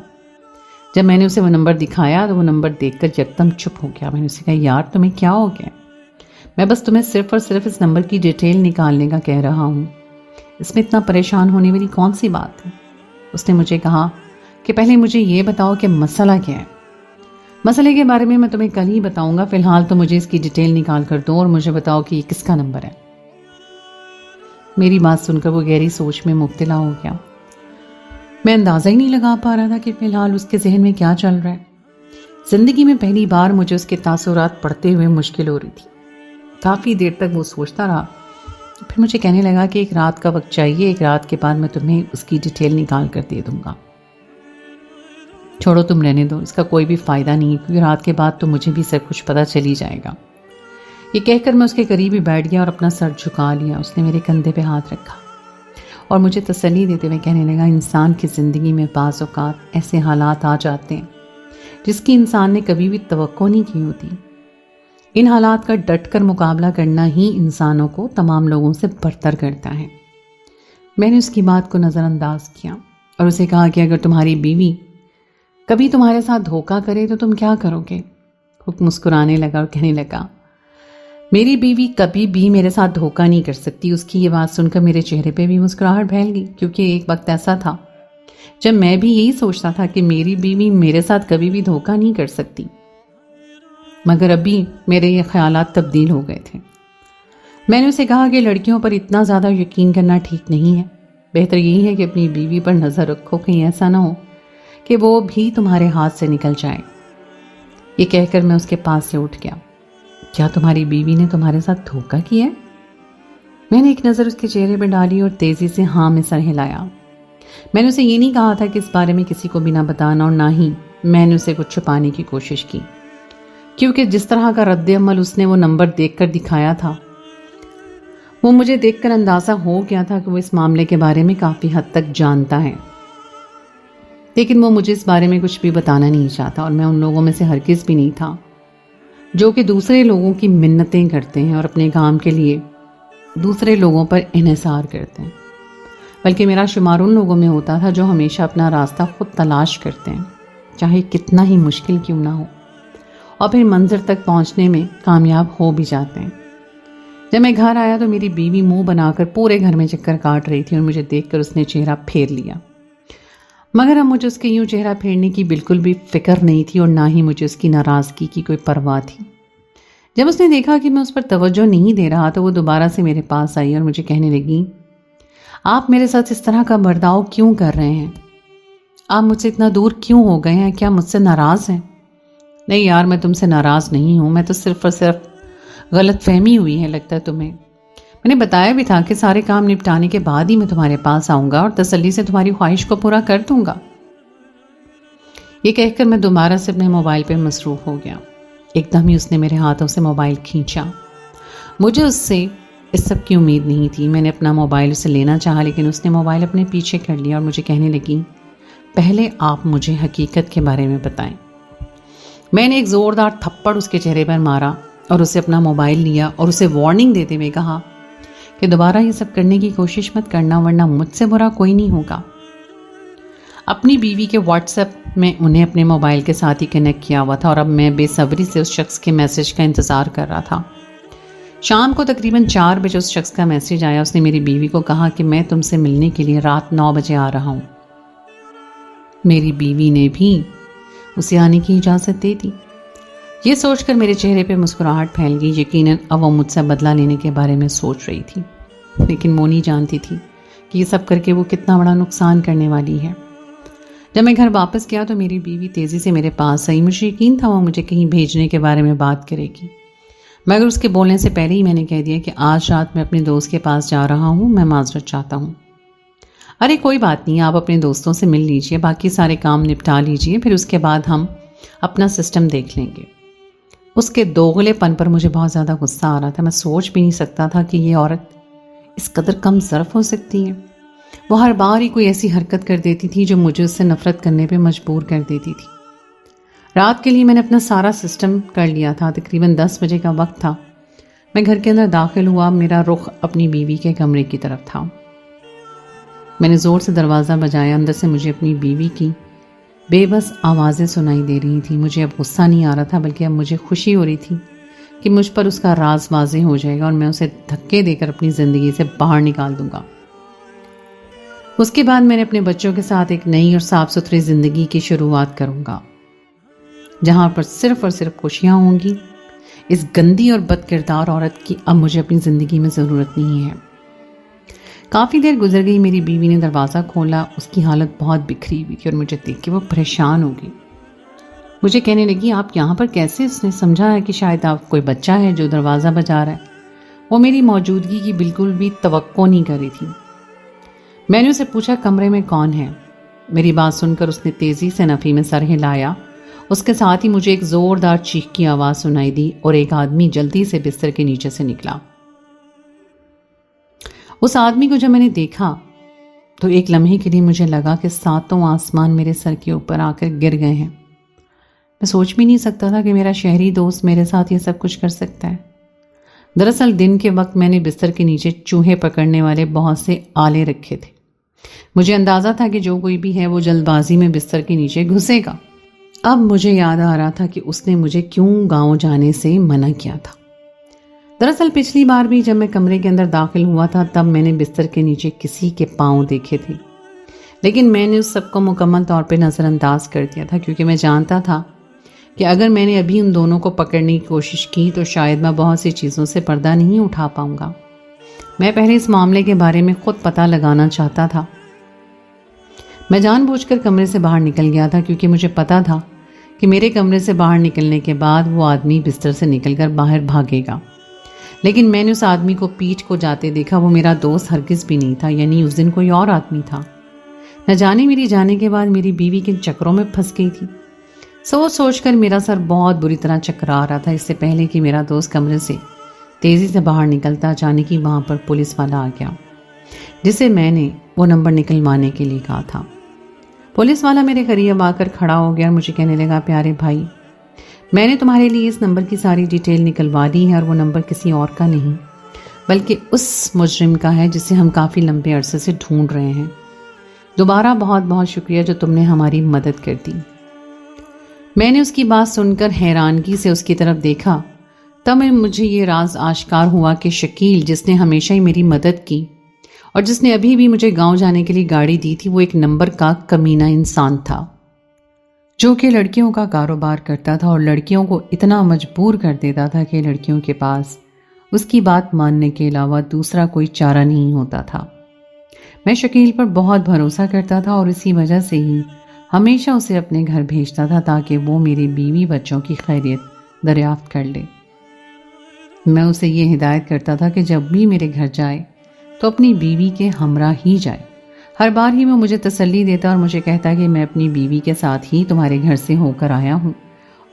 جب میں نے اسے وہ نمبر دکھایا تو وہ نمبر دیکھ کر یکدم چپ ہو گیا۔ میں نے اسے کہا، یار تمہیں کیا ہو گیا؟ میں بس تمہیں صرف اور صرف اس نمبر کی ڈیٹیل نکالنے کا کہہ رہا ہوں، اس میں اتنا پریشان ہونے والی کون سی بات ہے؟ اس نے مجھے کہا کہ پہلے مجھے یہ بتاؤ کہ مسئلہ کیا ہے۔ مسئلے کے بارے میں تمہیں کل ہی بتاؤں گا، فی الحال تو مجھے اس کی ڈیٹیل نکال کر دو اور مجھے بتاؤ کہ یہ کس کا نمبر ہے۔ میری بات سن کر وہ گہری سوچ میں مبتلا ہو گیا۔ میں اندازہ ہی نہیں لگا پا رہا تھا کہ فی الحال اس کے ذہن میں کیا چل رہا ہے۔ زندگی میں پہلی بار مجھے اس کے تاثرات پڑھتے ہوئے مشکل ہو رہی تھی۔ کافی دیر تک وہ سوچتا رہا، پھر مجھے کہنے لگا کہ ایک رات کا وقت چاہیے، ایک رات کے بعد میں تمہیں اس کی ڈیٹیل نکال کر دے دوں گا۔ چھوڑو تم رہنے دو، اس کا کوئی بھی فائدہ نہیں، کیونکہ رات کے بعد تو مجھے بھی سب کچھ پتہ چل ہی جائے گا۔ یہ کہہ کر میں اس کے قریب ہی بیٹھ گیا اور اپنا سر جھکا لیا۔ اس نے میرے کندھے پہ ہاتھ رکھا اور مجھے تسلی دیتے ہوئے کہنے لگا، انسان کی زندگی میں بعض اوقات ایسے حالات آ جاتے ہیں جس کی انسان نے کبھی بھی توقع نہیں کی ہوتی۔ ان حالات کا ڈٹ کر مقابلہ کرنا ہی انسانوں کو تمام لوگوں سے برتر کرتا ہے۔ میں نے اس کی بات کو نظر انداز کیا اور اسے کہا کہ اگر تمہاری بیوی کبھی تمہارے ساتھ دھوکہ کرے تو تم کیا کرو گے؟ وہ مسکرانے لگا اور کہنے لگا، میری بیوی کبھی بھی میرے ساتھ دھوکہ نہیں کر سکتی۔ اس کی یہ بات سن کر میرے چہرے پہ بھی مسکراہٹ پھیل گئی، کیونکہ ایک وقت ایسا تھا جب میں بھی یہی سوچتا تھا کہ میری بیوی میرے ساتھ کبھی بھی دھوکہ نہیں کر سکتی، مگر ابھی میرے یہ خیالات تبدیل ہو گئے تھے۔ میں نے اسے کہا کہ لڑکیوں پر اتنا زیادہ یقین کرنا ٹھیک نہیں ہے، بہتر یہی ہے کہ اپنی بیوی پر نظر رکھو، کہیں ایسا نہ ہو کہ وہ بھی تمہارے ہاتھ سے نکل جائے۔ یہ کہہ کر میں اس کے پاس سے اٹھ گیا۔ کیا تمہاری بیوی نے تمہارے ساتھ دھوکہ کیا ہے؟ میں نے ایک نظر اس کے چہرے پہ ڈالی اور تیزی سے ہاں میں سر ہلایا۔ میں نے اسے یہ نہیں کہا تھا کہ اس بارے میں کسی کو بھی نہ بتانا، اور نہ ہی میں نے اسے کچھ چھپانے کی کوشش کی، کیونکہ جس طرح کا رد عمل اس نے وہ نمبر دیکھ کر دکھایا تھا، وہ مجھے دیکھ کر اندازہ ہو گیا تھا کہ وہ اس معاملے کے بارے میں کافی حد تک جانتا ہے، لیکن وہ مجھے اس بارے میں کچھ بھی بتانا نہیں چاہتا، اور میں ان لوگوں میں سے ہرگز بھی نہیں تھا جو کہ دوسرے لوگوں کی منتیں کرتے ہیں اور اپنے کام کے لیے دوسرے لوگوں پر انحصار کرتے ہیں، بلکہ میرا شمار ان لوگوں میں ہوتا تھا جو ہمیشہ اپنا راستہ خود تلاش کرتے ہیں، چاہے کتنا ہی مشکل کیوں نہ ہو، اور پھر منزل تک پہنچنے میں کامیاب ہو بھی جاتے ہیں۔ جب میں گھر آیا تو میری بیوی منہ بنا کر پورے گھر میں چکر کاٹ رہی تھی، اور مجھے دیکھ کر اس نے چہرہ پھیر لیا، مگر اب مجھے اس کے یوں چہرہ پھیرنے کی بالکل بھی فکر نہیں تھی، اور نہ ہی مجھے اس کی ناراضگی کی کوئی پرواہ تھی۔ جب اس نے دیکھا کہ میں اس پر توجہ نہیں دے رہا تو وہ دوبارہ سے میرے پاس آئی اور مجھے کہنے لگی، آپ میرے ساتھ اس طرح کا برداؤ کیوں کر رہے ہیں؟ آپ مجھ سے اتنا دور کیوں ہو گئے ہیں؟ کیا مجھ سے ناراض ہیں؟ نہیں یار، میں تم سے ناراض نہیں ہوں، میں تو صرف اور صرف غلط فہمی ہوئی ہے لگتا ہے تمہیں۔ میں نے بتایا بھی تھا کہ سارے کام نپٹانے کے بعد ہی میں تمہارے پاس آؤں گا اور تسلی سے تمہاری خواہش کو پورا کر دوں گا۔ یہ کہہ کر میں دوبارہ سے اپنے موبائل پہ مصروف ہو گیا۔ ایک دم ہی اس نے میرے ہاتھوں سے موبائل کھینچا۔ مجھے اس سے اس سب کی امید نہیں تھی۔ میں نے اپنا موبائل اسے لینا چاہا، لیکن اس نے موبائل اپنے پیچھے کر لیا اور مجھے کہنے لگی، پہلے آپ مجھے حقیقت کے بارے میں بتائیں۔ میں نے ایک زوردار تھپڑ اس کے چہرے پر مارا اور اسے اپنا موبائل لیا اور اسے وارننگ دیتے ہوئے کہا کہ دوبارہ یہ سب کرنے کی کوشش مت کرنا، ورنہ مجھ سے برا کوئی نہیں ہوگا۔ اپنی بیوی کے واٹس ایپ میں انہیں اپنے موبائل کے ساتھ ہی کنیکٹ کیا ہوا تھا، اور اب میں بے صبری سے اس شخص کے میسج کا انتظار کر رہا تھا شام کو تقریباً 4 بجے اس شخص کا میسج آیا. اس نے میری بیوی کو کہا کہ میں تم سے ملنے کے لیے رات 9 بجے آ رہا ہوں. میری بیوی نے بھی اسے آنے کی اجازت دے دی. یہ سوچ کر میرے چہرے پہ مسکراہٹ پھیل گئی. یقیناً اب وہ مجھ سے بدلہ لینے کے بارے میں سوچ رہی تھی، لیکن وہ نہیں جانتی تھی کہ یہ سب کر کے وہ کتنا بڑا نقصان کرنے والی ہے. جب میں گھر واپس گیا تو میری بیوی تیزی سے میرے پاس آئی. مجھے یقین تھا وہ مجھے کہیں بھیجنے کے بارے میں بات کرے گی، مگر اس کے بولنے سے پہلے ہی میں نے کہہ دیا کہ آج رات میں اپنے دوست کے پاس جا رہا ہوں، میں معذرت چاہتا ہوں. ارے کوئی بات نہیں، آپ اپنے دوستوں سے مل لیجئے، باقی سارے کام نپٹا لیجئے، پھر اس کے بعد ہم اپنا سسٹم دیکھ لیں گے. اس کے دوغلے پن پر مجھے بہت زیادہ غصہ آ رہا تھا. میں سوچ بھی نہیں سکتا تھا کہ یہ عورت اس قدر کم ظرف ہو سکتی ہے. وہ ہر بار ہی کوئی ایسی حرکت کر دیتی تھی جو مجھے اس سے نفرت کرنے پہ مجبور کر دیتی تھی. رات کے لیے میں نے اپنا سارا سسٹم کر لیا تھا. تقریباً 10 بجے کا وقت تھا. میں گھر کے اندر داخل ہوا. میرا رخ اپنی بیوی کے کمرے کی طرف تھا. میں نے زور سے دروازہ بجایا. اندر سے مجھے اپنی بیوی کی بے بس آوازیں سنائی دے رہی تھی. مجھے اب غصہ نہیں آ رہا تھا، بلکہ اب مجھے خوشی ہو رہی تھی کہ مجھ پر اس کا راز واضح ہو جائے گا اور میں اسے دھکے دے کر اپنی زندگی سے باہر نکال دوں گا. اس کے بعد میں نے اپنے بچوں کے ساتھ ایک نئی اور صاف ستھری زندگی کی شروعات کروں گا، جہاں پر صرف اور صرف خوشیاں ہوں گی. اس گندی اور بد کردار عورت کی اب مجھے اپنی زندگی میں ضرورت نہیں ہے. کافی دیر گزر گئی. میری بیوی نے دروازہ کھولا. اس کی حالت بہت بکھری ہوئی تھی اور مجھے دیکھ کے وہ پریشان ہو گئی. مجھے کہنے لگی آپ یہاں پر کیسے؟ اس نے سمجھا ہے کہ شاید آپ کوئی بچہ ہے جو دروازہ بجا رہا ہے. وہ میری موجودگی کی بالکل بھی توقع نہیں کر رہی تھی. میں نے اسے پوچھا کمرے میں کون ہے؟ میری بات سن کر اس نے تیزی سے نفی میں سر ہلایا. اس کے ساتھ ہی مجھے ایک زوردار چیخ کی آواز سنائی دی اور ایک آدمی جلدی سے بستر کے نیچے سے نکلا. اس آدمی کو جب میں نے دیکھا تو ایک لمحے کے لیے مجھے لگا کہ 7 آسمان میرے سر کے اوپر آ کر گر گئے ہیں. میں سوچ بھی نہیں سکتا تھا کہ میرا شہری دوست میرے ساتھ یہ سب کچھ کر سکتا ہے. دراصل دن کے وقت میں نے بستر کے نیچے چوہے پکڑنے والے بہت سے آلے رکھے تھے. مجھے اندازہ تھا کہ جو کوئی بھی ہے وہ جلد بازی میں بستر کے نیچے گھسے گا. اب مجھے یاد آ رہا تھا کہ اس نے مجھے کیوں گاؤں جانے سے منع کیا تھا. دراصل پچھلی بار بھی جب میں کمرے کے اندر داخل ہوا تھا تب میں نے بستر کے نیچے کسی کے پاؤں دیکھے تھے، لیکن میں نے اس سب کو مکمل طور پہ نظر انداز کر دیا تھا، کیونکہ میں جانتا تھا کہ اگر میں نے ابھی ان دونوں کو پکڑنے کی کوشش کی تو شاید میں بہت سی چیزوں سے پردہ نہیں اٹھا پاؤں گا. میں پہلے اس معاملے کے بارے میں خود پتہ لگانا چاہتا تھا. میں جان بوجھ کر کمرے سے باہر نکل گیا تھا، کیونکہ مجھے پتا تھا کہ میرے کمرے سے باہر نکلنے کے بعد وہ آدمی بستر سے نکل کر باہر بھاگے گا. لیکن میں نے اس آدمی کو پیٹھ کو جاتے دیکھا. وہ میرا دوست ہرگز بھی نہیں تھا، یعنی اس دن کوئی اور آدمی تھا. نہ جانے میری جانے کے بعد میری بیوی کن چکروں میں پھنس گئی تھی. سوچ سوچ کر میرا سر بہت بری طرح چکرا رہا تھا. اس سے پہلے کہ میرا دوست کمرے سے تیزی سے باہر نکلتا، اچانک ہی وہاں پر پولیس والا آ گیا، جسے میں نے وہ نمبر نکلوانے کے لیے کہا تھا. پولیس والا میرے قریب آ کر کھڑا ہو گیا اور مجھے کہنے لگا پیارے بھائی، میں نے تمہارے لیے اس نمبر کی ساری ڈیٹیل نکلوا دی ہے اور وہ نمبر کسی اور کا نہیں بلکہ اس مجرم کا ہے جسے ہم کافی لمبے عرصے سے ڈھونڈ رہے ہیں. دوبارہ بہت بہت شکریہ جو تم نے ہماری مدد کر دی. میں نے اس کی بات سن کر حیرانگی سے اس کی طرف دیکھا. تب مجھے یہ راز آشکار ہوا کہ شکیل، جس نے ہمیشہ ہی میری مدد کی اور جس نے ابھی بھی مجھے گاؤں جانے کے لیے گاڑی دی تھی، وہ ایک نمبر کا کمینہ انسان تھا جو کہ لڑکیوں کا کاروبار کرتا تھا اور لڑکیوں کو اتنا مجبور کر دیتا تھا کہ لڑکیوں کے پاس اس کی بات ماننے کے علاوہ دوسرا کوئی چارہ نہیں ہوتا تھا. میں شکیل پر بہت بھروسہ کرتا تھا اور اسی وجہ سے ہی ہمیشہ اسے اپنے گھر بھیجتا تھا تاکہ وہ میری بیوی بچوں کی خیریت دریافت کر لے. میں اسے یہ ہدایت کرتا تھا کہ جب بھی میرے گھر جائے تو اپنی بیوی کے ہمراہ ہی جائے. ہر بار ہی وہ مجھے تسلی دیتا اور مجھے کہتا کہ میں اپنی بیوی کے ساتھ ہی تمہارے گھر سے ہو کر آیا ہوں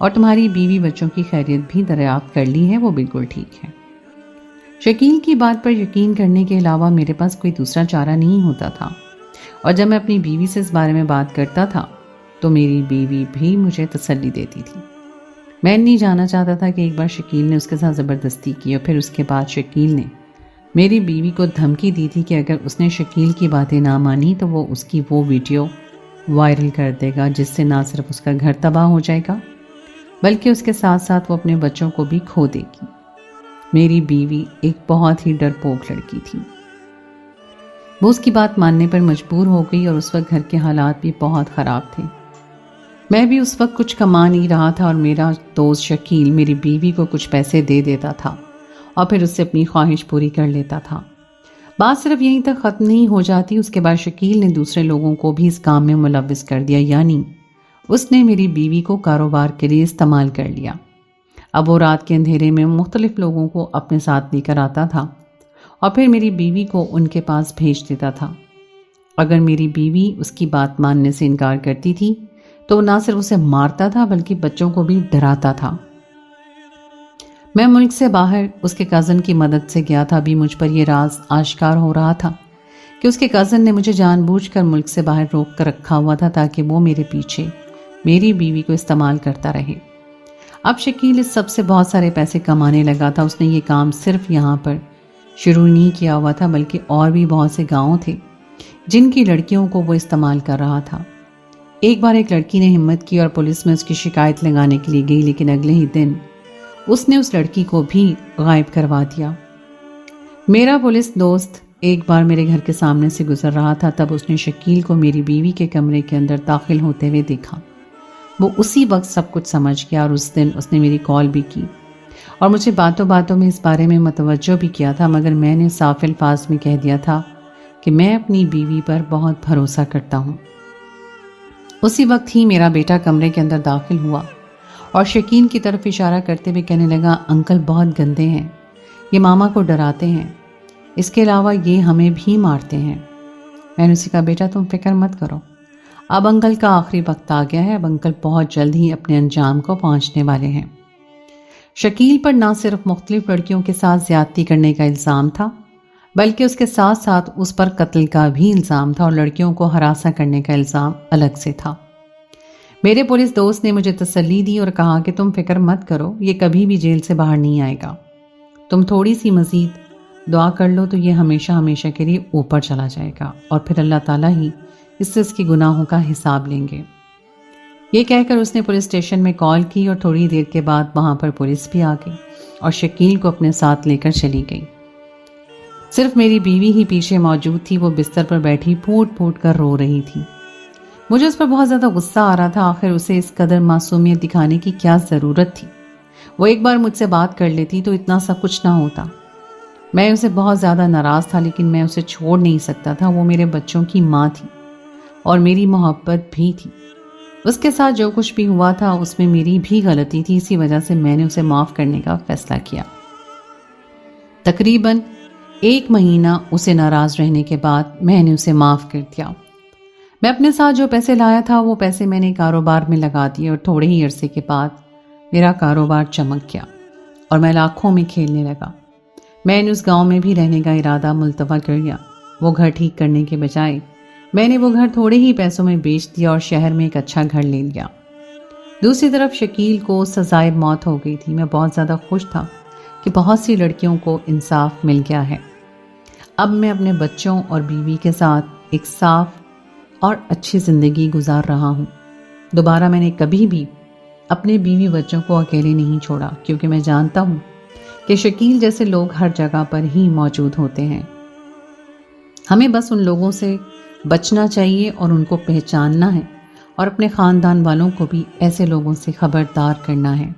اور تمہاری بیوی بچوں کی خیریت بھی دریافت کر لی ہے، وہ بالکل ٹھیک ہے. شکیل کی بات پر یقین کرنے کے علاوہ میرے پاس کوئی دوسرا چارہ نہیں ہوتا تھا، اور جب میں اپنی بیوی سے اس بارے میں بات کرتا تھا تو میری بیوی بھی مجھے تسلی دیتی تھی. میں نہیں جانا چاہتا تھا کہ ایک بار شکیل نے اس کے ساتھ زبردستی کی اور پھر اس کے بعد شکیل نے میری بیوی کو دھمکی دی تھی کہ اگر اس نے شکیل کی باتیں نہ مانی تو وہ اس کی وہ ویڈیو وائرل کر دے گا، جس سے نہ صرف اس کا گھر تباہ ہو جائے گا بلکہ اس کے ساتھ ساتھ وہ اپنے بچوں کو بھی کھو دے گی. میری بیوی ایک بہت ہی ڈرپوک لڑکی تھی۔ وہ اس کی بات ماننے پر مجبور ہو گئی اور اس وقت گھر کے حالات بھی بہت خراب تھے۔ میں بھی اس وقت کچھ کما نہیں رہا تھا اور میرا دوست شکیل میری بیوی کو کچھ پیسے دے دیتا تھا اور پھر اس سے اپنی خواہش پوری کر لیتا تھا۔ بات صرف یہیں تک ختم نہیں ہو جاتی، اس کے بعد شکیل نے دوسرے لوگوں کو بھی اس کام میں ملوث کر دیا، یعنی اس نے میری بیوی کو کاروبار کے لیے استعمال کر لیا۔ اب وہ رات کے اندھیرے میں مختلف لوگوں کو اپنے ساتھ لے کر آتا تھا اور پھر میری بیوی کو ان کے پاس بھیج دیتا تھا۔ اگر میری بیوی اس کی بات ماننے سے انکار کرتی تھی تو وہ نہ صرف اسے مارتا تھا بلکہ بچوں کو بھی ڈراتا تھا۔ میں ملک سے باہر اس کے کزن کی مدد سے گیا تھا، ابھی مجھ پر یہ راز آشکار ہو رہا تھا کہ اس کے کزن نے مجھے جان بوجھ کر ملک سے باہر روک کر رکھا ہوا تھا تاکہ وہ میرے پیچھے میری بیوی کو استعمال کرتا رہے۔ اب شکیل اس سب سے بہت سارے پیسے کمانے لگا تھا۔ اس نے یہ کام صرف یہاں پر شروع نہیں کیا ہوا تھا بلکہ اور بھی بہت سے گاؤں تھے جن کی لڑکیوں کو وہ استعمال کر رہا تھا۔ ایک بار ایک لڑکی نے ہمت کی اور پولیس میں اس کی شکایت لگانے کے لیے گئی، لیکن اگلے ہی دن اس نے اس لڑکی کو بھی غائب کروا دیا۔ میرا پولیس دوست ایک بار میرے گھر کے سامنے سے گزر رہا تھا، تب اس نے شکیل کو میری بیوی کے کمرے کے اندر داخل ہوتے ہوئے دیکھا۔ وہ اسی وقت سب کچھ سمجھ گیا اور اس دن اس نے میری کال بھی کی اور مجھے باتوں باتوں میں اس بارے میں متوجہ بھی کیا تھا، مگر میں نے صاف الفاظ میں کہہ دیا تھا کہ میں اپنی بیوی پر بہت بھروسہ کرتا ہوں۔ اسی وقت ہی میرا بیٹا کمرے کے اندر داخل ہوا اور شکیل کی طرف اشارہ کرتے ہوئے کہنے لگا، انکل بہت گندے ہیں، یہ ماما کو ڈراتے ہیں، اس کے علاوہ یہ ہمیں بھی مارتے ہیں۔ میں نے اسے کہا، بیٹا تم فکر مت کرو، اب انکل کا آخری وقت آ گیا ہے، اب انکل بہت جلد ہی اپنے انجام کو پہنچنے والے ہیں۔ شکیل پر نہ صرف مختلف لڑکیوں کے ساتھ زیادتی کرنے کا الزام تھا بلکہ اس کے ساتھ ساتھ اس پر قتل کا بھی الزام تھا اور لڑکیوں کو ہراساں کرنے کا الزام الگ سے تھا۔ میرے پولیس دوست نے مجھے تسلی دی اور کہا کہ تم فکر مت کرو، یہ کبھی بھی جیل سے باہر نہیں آئے گا، تم تھوڑی سی مزید دعا کر لو تو یہ ہمیشہ ہمیشہ کے لیے اوپر چلا جائے گا اور پھر اللہ تعالیٰ ہی اس سے اس کی گناہوں کا حساب لیں گے۔ یہ کہہ کر اس نے پولیس اسٹیشن میں کال کی اور تھوڑی دیر کے بعد وہاں پر پولیس بھی آ گئی اور شکیل کو اپنے ساتھ لے کر چلی گئی۔ صرف میری بیوی ہی پیچھے موجود تھی، وہ بستر پر بیٹھی پھوٹ پھوٹ کر رو رہی تھی۔ مجھے اس پر بہت زیادہ غصہ آ رہا تھا، آخر اسے اس قدر معصومیت دکھانے کی کیا ضرورت تھی؟ وہ ایک بار مجھ سے بات کر لیتی تو اتنا سب کچھ نہ ہوتا۔ میں اسے بہت زیادہ ناراض تھا لیکن میں اسے چھوڑ نہیں سکتا تھا، وہ میرے بچوں کی ماں تھی اور میری محبت بھی تھی۔ اس کے ساتھ جو کچھ بھی ہوا تھا اس میں میری بھی غلطی تھی، اسی وجہ سے میں نے اسے معاف کرنے کا فیصلہ کیا۔ تقریباً 1 مہینہ اسے ناراض رہنے کے بعد میں نے اسے معاف کر دیا۔ میں اپنے ساتھ جو پیسے لایا تھا وہ پیسے میں نے کاروبار میں لگا دیے اور تھوڑے ہی عرصے کے بعد میرا کاروبار چمک گیا اور میں لاکھوں میں کھیلنے لگا۔ میں نے اس گاؤں میں بھی رہنے کا ارادہ ملتوی کر لیا۔ وہ گھر ٹھیک کرنے کے بجائے میں نے وہ گھر تھوڑے ہی پیسوں میں بیچ دیا اور شہر میں ایک اچھا گھر لے لیا۔ دوسری طرف شکیل کو سزائے موت ہو گئی تھی۔ میں بہت زیادہ خوش تھا کہ بہت سی لڑکیوں کو انصاف مل گیا ہے۔ اب میں اپنے بچوں اور بیوی کے ساتھ ایک صاف اور اچھی زندگی گزار رہا ہوں۔ دوبارہ میں نے کبھی بھی اپنے بیوی بچوں کو اکیلے نہیں چھوڑا کیونکہ میں جانتا ہوں کہ شکیل جیسے لوگ ہر جگہ پر ہی موجود ہوتے ہیں۔ ہمیں بس ان لوگوں سے بچنا چاہیے اور ان کو پہچاننا ہے اور اپنے خاندان والوں کو بھی ایسے لوگوں سے خبردار کرنا ہے۔